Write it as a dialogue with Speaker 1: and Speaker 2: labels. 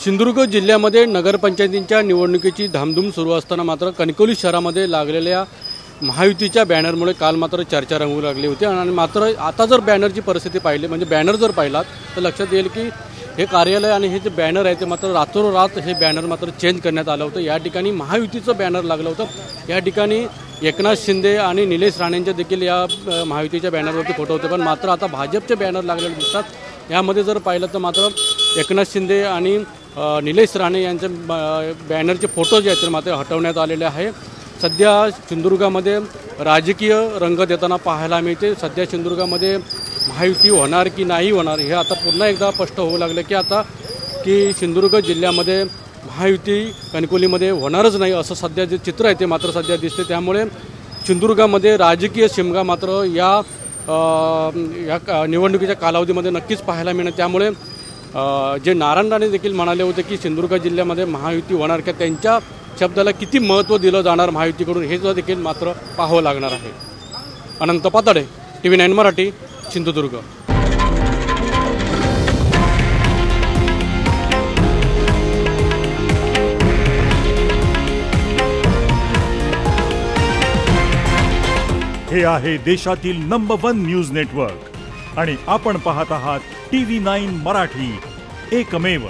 Speaker 1: सिंधुदुर्ग जिल्ह्यामध्ये नगरपंचायतींच्या निवडणुकीची धामधूम सुरू असताना मात्र कणकवली शहरामध्ये लागलेल्या महायुतीच्या बॅनरमुळे काल मात्र चर्चा रंगू लागली होती। आणि मात्र आता जर बॅनरची परिस्थिती पाहिली म्हणजे बॅनर जर पाहिलात तर लक्षात येईल की हे कार्यालय आणि हे जे बॅनर आहे ते मात्र रातोरात हे बॅनर मात्र चेंज करण्यात आलं होतं। या ठिकाणी महायुतीचं बॅनर लागलं होतं। या ठिकाणी एकनाथ शिंदे आणि निलेश राणेंचे देखील या महायुतीच्या बॅनरवरती फोटो होते, पण मात्र आता भाजपचे बॅनर लागलेले दिसतात। यामध्ये जर पाहिलं तर मात्र एकनाथ शिंदे आणि निलेश राणे यांचे बॅनरचे फोटो जे आहेत ते मात्र हटवण्यात आलेले आहे। सध्या सिंधुदुर्गामध्ये राजकीय रंग देताना पाहायला मिळते। सध्या सिंधुदुर्गामध्ये महायुती होणार की नाही होणार हे आता पुन्हा एकदा स्पष्ट होऊ लागले की सिंधुदुर्ग जिल्ह्यामध्ये महायुती कणकवलीमध्ये होणारच नाही असं सध्या जे चित्र आहे ते मात्र सध्या दिसते। त्यामुळे सिंधुदुर्गामध्ये राजकीय शिमगा मात्र या निवडणुकीच्या कालावधीमध्ये नक्कीच पाहायला मिळेल। त्यामुळे जे नारायण राणे देखील म्हणाले होते की सिंधुदुर्ग जिल्ह्यामध्ये महायुती होणार की त्यांच्या शब्दाला किती महत्त्व दिलं जाणार महायुतीकडून हे सुद्धा देखील मात्र पाहावं लागणार आहे। अनंत पाताडे, TV9 मराठी, सिंधुदुर्ग।
Speaker 2: हे आहे देशातील नंबर 1 न्यूज नेटवर्क आणि आपण पाहत आहात TV9 मराठी, एकमेव।